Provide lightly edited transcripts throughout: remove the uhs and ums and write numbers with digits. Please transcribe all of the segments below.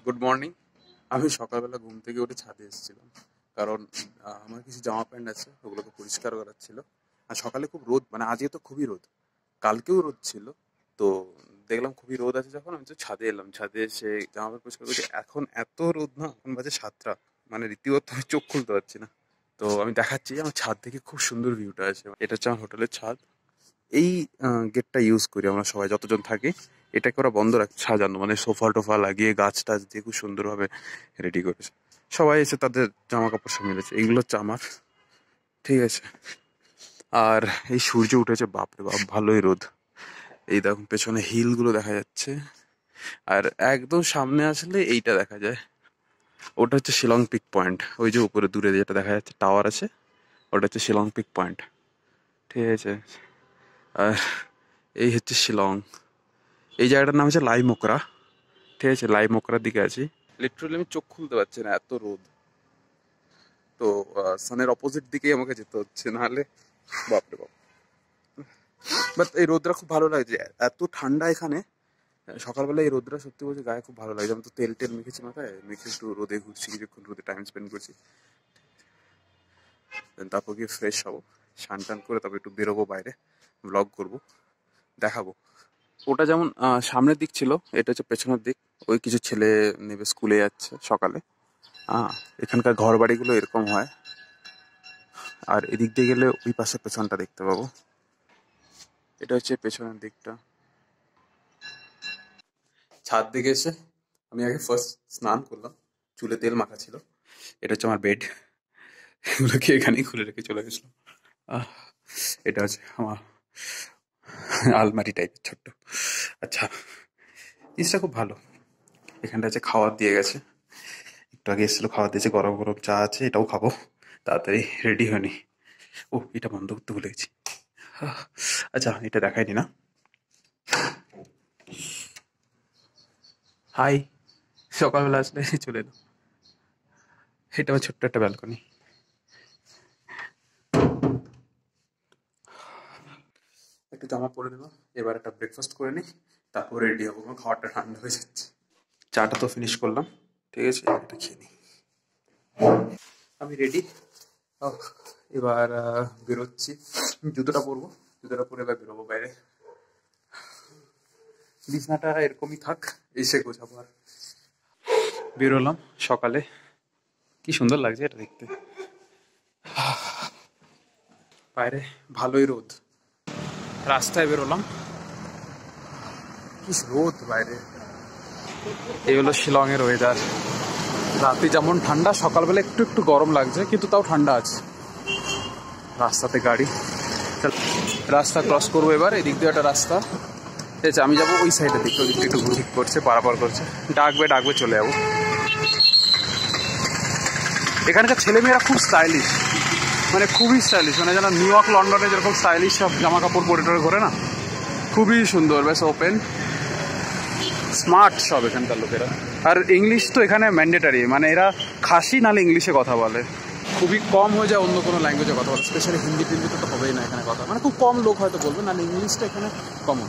Good morning. আমি সকালবেলা ঘুম থেকে উঠে ছাদে এসেছিলাম, কারণ আমার কিছু জামা প্যান্ট আছে, ওগুলোকে পরিষ্কার করার ছিল। আর সকালে খুব রোদ, মানে আজকে তো খুবই রোদ, কালকেও রোদ ছিল। তো দেখলাম খুবই রোদ আছে, যখন আমি তো ছাদে এলাম, ছাদে এসে জামা প্যান্ট পরিষ্কার করছি। এখন এত রোদ না, এখন বাজে 7টা, মানে রীতিমতো আমি চোখ খুলতে পারছি না। তো আমি দেখাচ্ছি, আমার ছাদ থেকে খুব সুন্দর ভিউটা আছে। এটা হচ্ছে আমার হোটেলের ছাদ। এই গেটটা ইউজ করি আমরা সবাই যতজন থাকি। এটাকে ওরা বন্ধ রাখছে, সাজানো, মানে সোফা টোফা লাগিয়ে গাছ টাছ দিয়ে খুব সুন্দরভাবে রেডি করেছে। সবাই এসে তাদের জামা কাপড় সব মিলেছে। এইগুলো হচ্ছে আমার, ঠিক আছে। আর এই সূর্য উঠেছে, বাপরে বাপ, ভালোই রোদ। এই দেখুন পেছনে হিলগুলো দেখা যাচ্ছে। আর একদম সামনে আসলে এইটা দেখা যায়, ওটা হচ্ছে শিলং পিক পয়েন্ট। ওই যে উপরে দূরে যেটা দেখা যাচ্ছে টাওয়ার আছে, ওটা হচ্ছে শিলং পিক পয়েন্ট, ঠিক আছে। আর এই হচ্ছে শিলং। এই জায়গাটার নাম হচ্ছে লাই মোকরা, ঠিক আছে। লাই মোকরার দিকে আছি। লিটারালি আমি চোখ খুলতে পারছি না, এত রোদ। তো সানের অপোজিট দিকেই আমাকে যেতে হচ্ছে, নাহলে বাপরে বাপ। বাট এই রোদটা খুব ভালো লাগছে, এত ঠান্ডা এখানে। সকালবেলা এই রোদটা সত্যি বলছি গায়ে খুব ভালো লাগছে। আমি তো তেল টেল মেখেছি মাথায়, মেখে একটু রোদে ঘুরছি, কিছুক্ষণ রোদে টাইম স্পেন্ড করছি। তারপর গিয়ে ফ্রেশ হবো, স্নান টান করে তারপর একটু বেরোবো বাইরে, ব্লগ করবো, দেখাবো। ওটা যেমন সামনের দিক ছিল, এটা হচ্ছে পেছনের দিক। ওই কিছু ছেলে নেবে, স্কুলে যাচ্ছে সকালে। এখানকার ঘর বাড়িগুলো এরকম হয়। আর এদিক দিয়ে গেলে ওই পাশে পেছনটা দেখতে পাবো। এটা হচ্ছে পেছনের দিকটা। ছাদ দিকে এসে আমি আগে ফার্স্ট স্নান করলাম, চুলে তেল মাখা ছিল। এটা হচ্ছে আমার বেড, এগুলোকে এখানেই খুলে রেখে চলে গেছিলাম। আহ, এটা হচ্ছে আমার আলমারি টাইপের ছোট্ট। আচ্ছা, জিনিসটা খুব ভালো। এখানটা হচ্ছে খাবার দিয়ে গেছে, একটু আগে এসেছিলো, খাবার দিয়েছে, গরম গরম চা আছে, এটাও খাবো। তাড়াতাড়ি রেডি হয়নি। ও, এটা বন্ধ করতে ভুলে গেছি। আচ্ছা, এটা দেখায়নি না। হাই, সকালবেলা আসলে চলে এলো। এটা আমার ছোট্ট একটা ব্যালকনি। একটু জামা পরে নেবো, এবার একটা ব্রেকফাস্ট করে নিই, তারপর রেডি হবো। আমার খাবারটা ঠান্ডা হয়ে যাচ্ছে। চাটা তো ফিনিশ করলাম, ঠিক আছে, এটা খেয়ে নিই। আমি রেডি। এবার বেরোচ্ছি, জুতোটা পরবো, জুতোটা পরে এবার বেরোবো বাইরে। বিছনাটা এরকমই থাক, এসে গোছাবো। আর বেরোলাম সকালে, কি সুন্দর লাগছে এটা দেখতে। বাইরে ভালোই রোদ, রাস্তায় বেরোলাম, কি রোদ বাইরে। এই হলো শিলং এর ওয়েদার। রাতে যেমন ঠান্ডা, সকালবেলা একটু একটু গরম লাগছে, কিন্তু তাও ঠান্ডা আছে। রাস্তাতে গাড়ি, রাস্তা ক্রস করবো এবার। এদিক দিয়ে একটা রাস্তা, ঠিক আছে, আমি যাবো ওই সাইডের দিকে। ওই দিকটা একটু ঘুরঘুর করছে, পারাপার করছে, ডাকবে ডাকবে, চলে যাবো। এখানকার ছেলেমেয়েরা খুব স্টাইলিশ, মানে খুবই স্টাইলিশ, মানে যেন নিউ ইয়র্ক লন্ডনে যেরকম স্টাইলিশ সব জামা কাপড় পরে টরে ঘোরে না, খুবই সুন্দর, বেশ ওপেন, স্মার্ট সব এখানকার লোকেরা। আর ইংলিশ তো এখানে ম্যান্ডেটারি, মানে এরা খাসি নাহলে ইংলিশে কথা বলে। খুবই কম হয়ে যায় অন্য কোনো ল্যাঙ্গুয়েজে কথা বলে, স্পেশালি হিন্দি টিন্দিতে তো হবেই না এখানে কথা, মানে খুব কম লোক হয়তো বলবে, নাহলে ইংলিশটা এখানে কমন।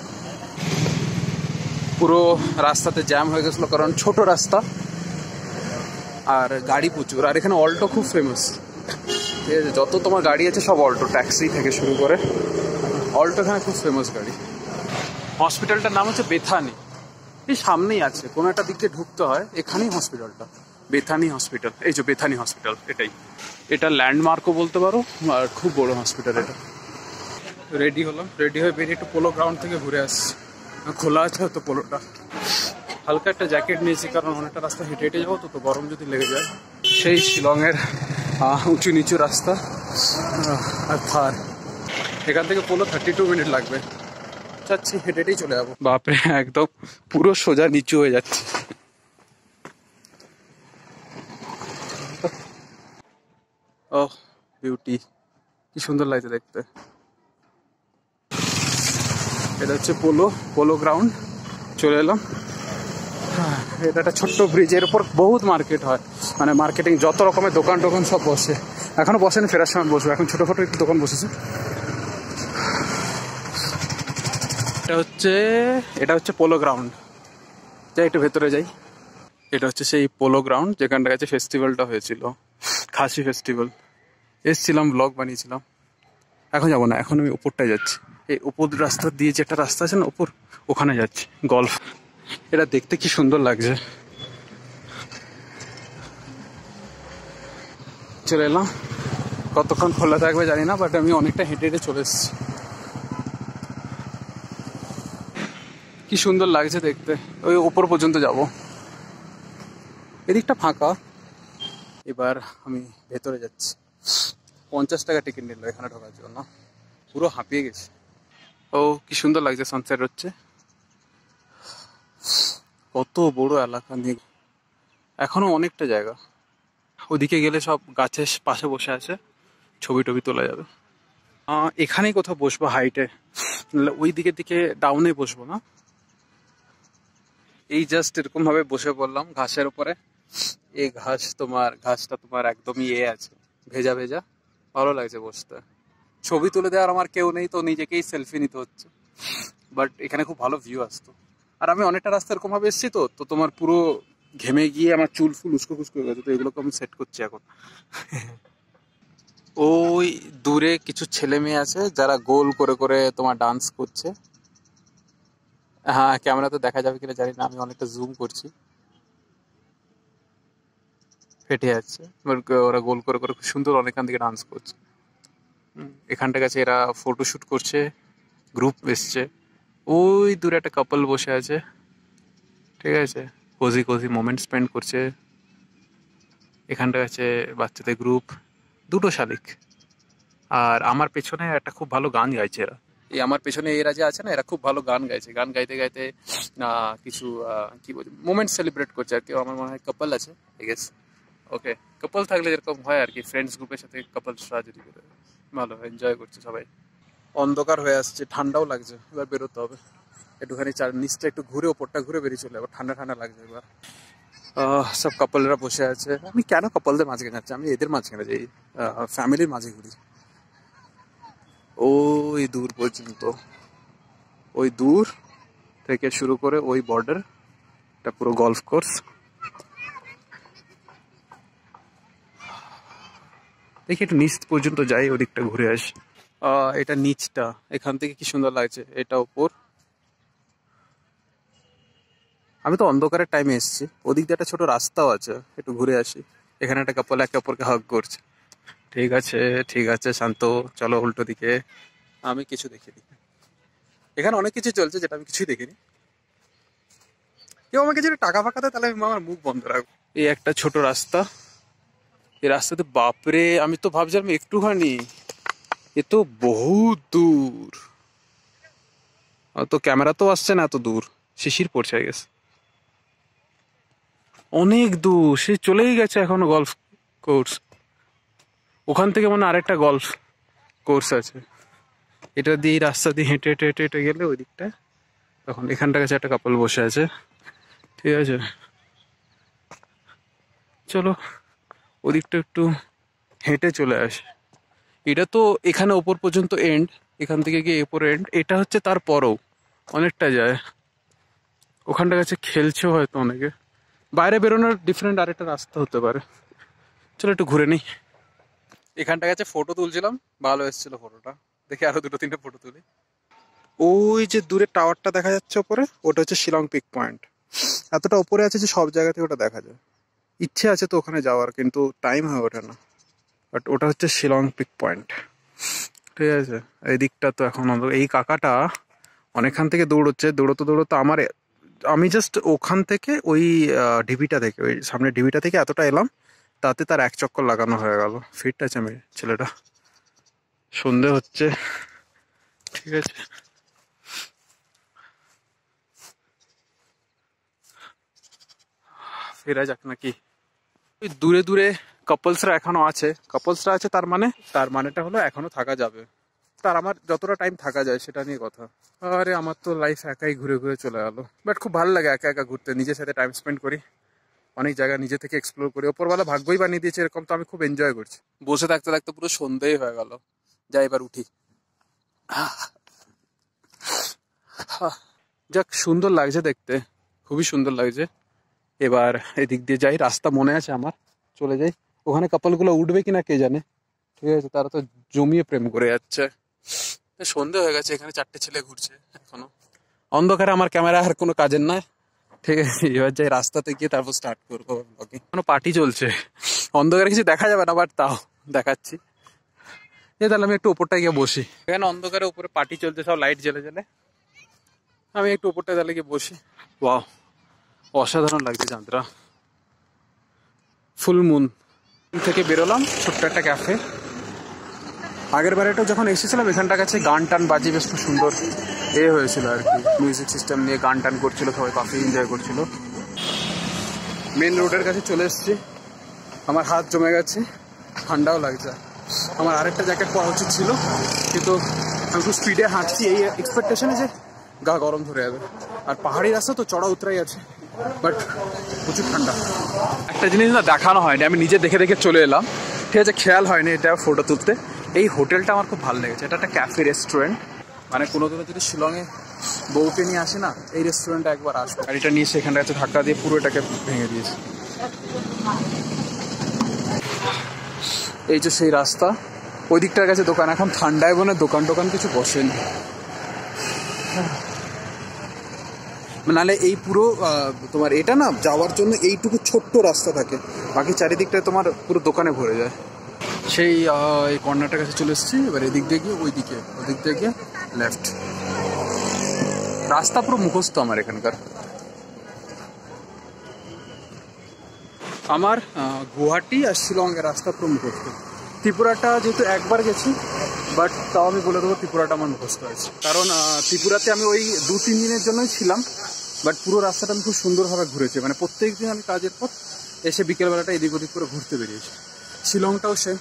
পুরো রাস্তাতে জ্যাম হয়ে গেছিলো, কারণ ছোট রাস্তা আর গাড়ি প্রচুর। আর এখানে অল্টো খুব ফেমাস, ঠিক আছে, যত তোমার গাড়ি আছে সব অল্টো, ট্যাক্সি থেকে শুরু করে অল্টো এখানে খুব ফেমাস গাড়ি। হসপিটালটার নাম হচ্ছে বেথানি, এই সামনেই আছে, কোনো একটা দিক দিয়ে ঢুকতে হয়, এখানেই হসপিটালটা, বেথানি হসপিটাল। এই যে বেথানি হসপিটাল, এটাই, এটা ল্যান্ডমার্কও বলতে পারো, আর খুব বড় হসপিটাল এটা। রেডি হলাম, রেডি হয়ে বেরিয়ে একটু পোলো গ্রাউন্ড থেকে ঘুরে আসছি, খোলা আছে হয়তো পোলোটা। হালকা একটা জ্যাকেট নিয়েছি, কারণ অনেকটা রাস্তা হেঁটে হেঁটে যাবো, তো গরম যদি লেগে যায়। সেই শিলংয়ের উঁচু নিচু রাস্তা, আর থার, এখান থেকে পোলো 32 মিনিট লাগবে। যাচ্ছি, হেঁটে হেঁটেই চলে যাবো। বাপরে, একদম পুরো সোজা নিচু হয়ে যাচ্ছে। ও বিউটি, কি সুন্দর লাগছে দেখতে। এটা হচ্ছে পোলো গ্রাউন্ড, চলে এলাম। এটা একটা ছোট্ট ব্রিজের উপর বহুত মার্কেট হয়, মানে মার্কেটিং যত রকমের দোকান টোকান সব বসে। এখনো বসেনি, ফেরার সময় বসবে, এখন ছোটোখাটো একটু দোকান বসেছে। এটা হচ্ছে পোলো গ্রাউন্ড। যাই একটু ভেতরে যাই। এটা হচ্ছে সেই পোলো গ্রাউন্ড যেখানটা কাছে ফেস্টিভ্যালটা হয়েছিল, খাসি ফেস্টিভ্যাল। এসছিলাম, ব্লগ বানিয়েছিলাম। এখন যাবো না, এখন আমি উপরটায় যাচ্ছি। এই উপর রাস্তা দিয়ে যে একটা রাস্তা আছে না উপর, ওখানে যাচ্ছি গল্ফ। এটা দেখতে কি সুন্দর লাগছে। চলে এলাম, কতক্ষণ খোলা থাকবে জানি না, বাট আমি অনেকটা হেঁটে হেঁটে চলে এসেছি। কি সুন্দর লাগছে দেখতে। ওই উপর পর্যন্ত যাব, এদিকটা ফাঁকা। এবার আমি ভেতরে যাচ্ছি। 50 টাকা টিকিট নিল এখানে ঢোকার জন্য, পুরো হাঁপিয়ে গেছি। ও কি সুন্দর লাগছে, সানসেট হচ্ছে। কত বড় এলাকা নিয়ে, এখনো অনেকটা জায়গা। ওদিকে গেলে সব গাছের পাশে বসে আছে, ছবি টবি তোলা যাবে। এখানেই কোথাও বসবো হাইটে, ওই দিকে দিকে ডাউনে বসবো না। এই জাস্ট এরকম ভাবে বসে পড়লাম ঘাসের উপরে। এই ঘাসটা তোমার একদমই আছে, ভেজা ভেজা, ভালো লাগছে বসতে। ছবি তুলে দেওয়ার আমার কেউ নেই, তো নিজেকেই সেলফি নিতে হচ্ছে। বাট এখানে খুব ভালো ভিউ আসতো। আর আমি অনেকটা রাস্তা এরকম ভাবে এসেছি, তো তোমার পুরো ঘেমে গিয়ে আমার চুল ফুল উস্কো খুস্কো হয়ে গেছে, তো এগুলোকে আমি সেট করছি এখন। ওই দূরে কিছু ছেলে মেয়ে আছে যারা গোল করে করে তোমার ডান্স করছে। হ্যাঁ, ক্যামেরা তো দেখা যাবে কিনা জানি না, আমি অনেকটা জুম করছি। ফেটে যাচ্ছে, ওরা গোল করে করে খুব সুন্দর অনেকখান থেকে ডান্স করছে। এখানটা কাছে এরা ফটোশুট করছে, গ্রুপ এসছে। ওই দূরে একটা কাপল বসে আছে, ঠিক আছে, কোজি কোজি মোমেন্ট স্পেন্ড করছে। এখানটা আছে বাচ্চাদের গ্রুপ, দুটো শালিক। আর আমার পেছনে একটা খুব ভালো গান গাইছে এরা। এই আমার পেছনে এরা যে আছে না, এরা খুব ভালো গান গাইছে। গান গাইতে গাইতে কিছু কি বলছি মোমেন্ট সেলিব্রেট করছে আর কি। আমার মনে হয় কাপল আছে, আই গেস। ওকে, কাপল থাকলে যেরকম হয় আর কি, ফ্রেন্ডস গ্রুপের সাথে কাপলসরা যদি করে, ভালো হয়, এনজয় করছে সবাই। অন্ধকার হয়ে আসছে, ঠান্ডাও লাগছে, এবার বেরোতে হবে। একটুখানি নিচটা একটু ঘুরে, ওপরটা ঘুরে বেরিয়ে চলে, এবার ঠান্ডা ঠান্ডা লাগছে এবার। সব কাপলরা বসে আছে। আমি কেন কাপলদের মাঝখানে যাচ্ছি, আমি এদের মাঝখানে যাই, ফ্যামিলির মাঝে ঘুরি। ওই দূর পর্যন্ত, ওই দূর থেকে শুরু করে ওই বর্ডার, এটা পুরো গলফ কোর্স। দেখি একটু নিচ পর্যন্ত যাই, ওদিকটা ঘুরে আসি। এটা নিচটা, এখান থেকে কি সুন্দর লাগছে, এটা উপর। আমি তো অন্ধকারের টাইমে এসেছি, ওদিক দিয়ে একটা ছোট রাস্তাও আছে, একটু ঘুরে আসি। এখানে একটা কাপল একে অপরকে হাগ করছে। ঠিক আছে, ঠিক আছে, শান্ত, চলো উল্টো দিকে। আমি কিছু দেখিনি, এখানে অনেক কিছু চলছে যেটা আমি কিছুই দেখিনি। কেউ আমাকে যদি টাকা ফাঁকা দেয় তাহলে আমি আমার মুখ বন্ধ রাখবো। এই একটা ছোট রাস্তা, এই রাস্তাতে বাপরে, আমি তো ভাবছিলাম একটুখানি, এ তো বহুত দূর। তো ক্যামেরা তো আসছে না এত দূর, শিশির পড়ছে আই গেস। অনেক দূর, সে চলেই গেছে এখনো গলফ কোর্স। ওখান থেকে মানে আরেকটা গলফ কোর্স আছে। এটা দিয়ে এই রাস্তা দিয়ে হেঁটে হেঁটে হেঁটে হেঁটে গেলে ওই দিকটায়, তখন এখানটা কাছে একটা কাপল বসে আছে, ঠিক আছে। চলো ওদিকটা একটু হেঁটে চলে আসে। এটা তো এখানে ওপর পর্যন্ত এন্ড, এখান থেকে গিয়ে এরপর এন্ড, এটা হচ্ছে তারপরও অনেকটা যায়। ওখানটা কাছে খেলছেও হয়তো অনেকে। বাইরে বেরোনোর ডিফারেন্ট আরেকটা রাস্তা হতে পারে। চলো একটু ঘুরে নিই। এখানটা কাছে ফটো তুলছিলাম, ভালো এসেছিল ফটোটা, দেখি আরো দুটো তিনটে ফটো তুলি। ওই যে দূরে টাওয়ারটা দেখা যাচ্ছে ওপরে, ওটা হচ্ছে শিলং পিক পয়েন্ট। এতটা ওপরে আছে যে সব জায়গা থেকে ওটা দেখা যায়। ইচ্ছে আছে তো ওখানে যাওয়ার, কিন্তু টাইম হয়ে ওঠে না। বাট ওটা হচ্ছে শিলং পিক পয়েন্ট, ঠিক আছে। এই দিকটা তো এখন এই কাকাটা অনেকক্ষণ থেকে দৌড়চ্ছে, দৌড়তে দৌড়তে আমি জাস্ট ওখান থেকে ওই ঢিবিটা থেকে, ওই সামনে ঢিবিটা থেকে এতটা এলাম, তাতে তার 1 চক্কর লাগানো হয়ে গেল। ফিট আছে ছেলেটা। সন্ধে হচ্ছে, ঠিক আছে। ফেরা যাক নাকি। ওই দূরে দূরে কাপলসরা এখনো আছে, কাপলসরা আছে, তার মানেটা হলো এখনো থাকা যাবে। তার আমার যতটা টাইম থাকা যায় সেটা নিয়ে কথা। আরে আমার তো লাইফ একাই ঘুরে ঘুরে চলে গেলো। বাট খুব ভালো লাগে একা একা ঘুরতে, নিজের সাথে টাইম স্পেন্ড করি, অনেক জায়গা নিজে থেকে এক্সপ্লোর করি। ওপরওয়ালা ভাগ্যই বানিয়ে দিয়েছে এরকম, তো আমি খুব এনজয় করছি। বসে থাকতে থাকতে পুরো সন্ধ্যেই হয়ে গেল। যাই এবার উঠি। যাক, সুন্দর লাগছে দেখতে, খুবই সুন্দর লাগছে। এবার এদিক দিয়ে যাই, রাস্তা মনে আছে আমার, চলে যাই। ওখানে কাপলগুলো উঠবে কিনা কে জানে, ঠিক আছে, তারা তো জমিয়ে প্রেম করে যাচ্ছে। সন্ধে হয়ে গেছে, এখানে 4টে ছেলে ঘুরছে এখনো। অন্ধকারে আমার ক্যামেরা আর কোনো কাজের নয়, ঠিক আছে। এবার যাই রাস্তাতে গিয়ে তারপর স্টার্ট করবো ব্লগিং। কোনো পার্টি চলছে, অন্ধকারে কিছু দেখা যাবে না, বাট তাও দেখাচ্ছি। তাহলে আমি একটু উপরটায় গিয়ে বসি। এখানে অন্ধকারে উপরে পার্টি চলছে, সব লাইট জ্বলে জ্বলে। আমি একটু উপরটায় তাহলে গিয়ে বসি। ওয়াও, অসাধারণ লাগছে চাঁদরা। ফুল মুন থেকে বেরোলাম, ছোট্ট একটা ক্যাফে। আগের বারেটাও যখন এসেছিলাম এখানটার কাছে গান টান বাজিয়ে বেশ খুব সুন্দর হয়েছিল আর কি, মিউজিক সিস্টেম নিয়ে গান টান করছিল, সবাই কফি এনজয় করছিল। মেন রোডের কাছে চলে এসেছি, আমার হাত জমে গেছে, ঠান্ডাও লাগছে। আমার আরেকটা জ্যাকেট পরা উচিত ছিল, কিন্তু আমি খুব স্পিডে হাঁটছি এই এক্সপেকটেশনে যে গা গরম ধরে যাবে। আর পাহাড়ি রাস্তা তো চড়া উতরাই আছে, বাট প্রচুর ঠান্ডা। একটা জিনিস না দেখানো হয়নি, আমি নিজে দেখে দেখে চলে এলাম, ঠিক আছে, খেয়াল হয়নি এটা ফটো তুলতে। এই হোটেলটা আমার খুব ভালো লেগেছে, এটা একটা ক্যাফে রেস্টুরেন্ট। মানে কোনো দিনও যদি শিলংয়ে বউকে নিয়ে আসে না, এই রেস্টুরেন্টে একবার আসবো। গাড়িটা নিয়ে সেখানটা কাছে ধাক্কা দিয়ে পুরো এটাকে ভেঙে দিয়েছে। এই যে সেই রাস্তা, ওই দিকটার কাছে দোকান, এখন ঠান্ডায় বনে দোকান টোকান কিছু বসেনি। নাহলে এই পুরো তোমার এটা না যাওয়ার জন্য এইটুকু ছোট্ট রাস্তা থাকে, বাকি চারিদিকটায় তোমার পুরো দোকানে ভরে যায়। সেই এই কর্নারটার কাছে চলে এসেছি। এবার এদিক দিয়ে গিয়ে ওই দিক দিয়ে গিয়ে লেফট। রাস্তা পুরো মুখস্থ আমার এখানকার। আমার গুয়াহাটি আর শিলংয়ের রাস্তা পুরো মুখস্থ। ত্রিপুরাটা যেহেতু একবার গেছি, বাট তাও আমি বলে দেবো ত্রিপুরাটা আমার মুখস্থ আছে। কারণ ত্রিপুরাতে আমি ওই 2-3 দিনের জন্যই ছিলাম, বাট পুরো রাস্তাটা আমি খুব সুন্দরভাবে ঘুরেছি। মানে প্রত্যেক দিন আমি কাজের পর এসে বিকেলবেলাটা এদিক ওদিক করে ঘুরতে বেরিয়েছি। শিলংটাও সেম,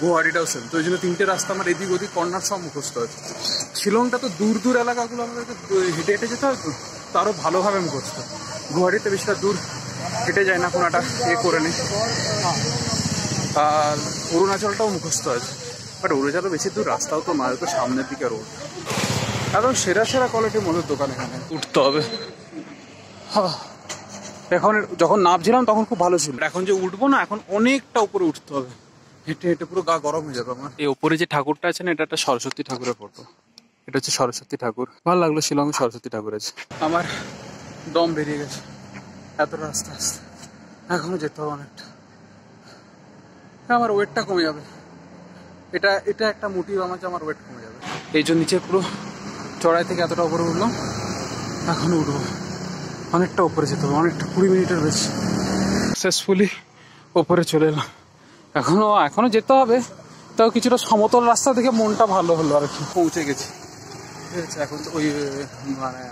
গুয়াহাটিটাও সেম, তো ওই জন্য 3টে রাস্তা আমার এদিক ওদিক কর্নার সব মুখস্থ আছে। শিলংটা তো দূর দূর এলাকাগুলো আমাদেরকে হেঁটে হেঁটে যেতে হয়, তো আরও ভালোভাবে মুখস্থ। গুয়াহাটিতে বেশিটা দূর হেঁটে যায় না, কোনোটা করে নিই। আর অরুণাচলটাও মুখস্থ আছে, বাট অরুণাচলও বেশি দূর রাস্তাও তো নয়, তো সামনের দিকে রোড। একদম সেরা সেরা কোয়ালিটির মধুর দোকান, এখানে উঠতে হবে। এখন যখন নামছিলাম তখন খুব ভালো ছিল, এখন যে উঠবো না, এখন অনেকটা উপরে উঠতে হবে, হেঁটে হেঁটে পুরো গা গরম হয়ে যাবে আমার। এই উপরে যে ঠাকুরটা আছে না, এটা একটা সরস্বতী ঠাকুরের ফটো। এটা হচ্ছে সরস্বতী ঠাকুর। ভালো লাগলো, শিলংয়ে সরস্বতী ঠাকুর আছে। আমার দম বেরিয়ে গেছে এত রাস্তা আসতে, এখনো যেতে হবে অনেকটা। আমার ওয়েটটা কমে যাবে, এটা একটা মোটিভ আমার যে আমার ওয়েট কমে যাবে। এই জন্য নিচে পুরো চড়াই থেকে এতটা উপরে উঠলাম, এখনো উঠবো, অনেকটা উপরে যেতে হবে, অনেকটা 20 মিনিটের বেশি। সাকসেসফুলি ওপরে চলে এলাম। এখনো যেতে হবে, তাও কিছুটা সমতল রাস্তা থেকে মনটা ভালো হলো আর কি। পৌঁছে গেছি, ঠিক আছে। এখন তো ওই মানে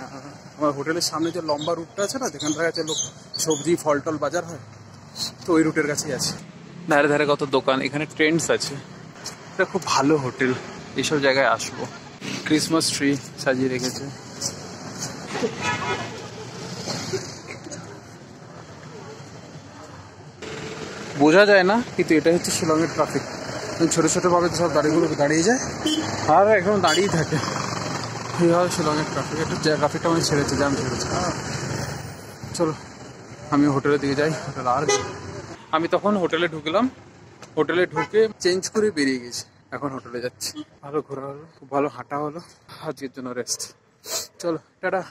আমার হোটেলের সামনে যে লম্বা রুটটা আছে না, যেখানটার কাছে লোক সবজি ফল টল বাজার হয়, তো ওই রুটের কাছেই আছে। ধারে ধারে কত দোকান, এখানে ট্রেন্ডস আছে। এটা খুব ভালো হোটেল, এইসব জায়গায় আসবো। ক্রিসমাস ট্রি সাজিয়ে রেখেছে। বোঝা যায় না, কিন্তু এটা হচ্ছে শিলংয়ের ট্রাফিক। ছোটো ছোটো ভাবে সব গাড়িগুলো দাঁড়িয়ে যায়, আর এখন দাঁড়িয়েই থাকে। এই হয় শিলংয়ের ট্রাফিক। একটু ট্রাফিকটা মানে ছেড়েছে, জ্যাম ছেড়েছে। চলো আমি হোটেলের দিকে যাই। হোটেল আর আমি তখন হোটেলে ঢুকলাম, হোটেলে ঢুকে চেঞ্জ করে বেরিয়ে গেছি, এখন হোটেলে যাচ্ছি। ভালো ঘোরা হলো, খুব ভালো হাঁটা হলো, আজকের জন্য রেস্ট। চলো টাটা।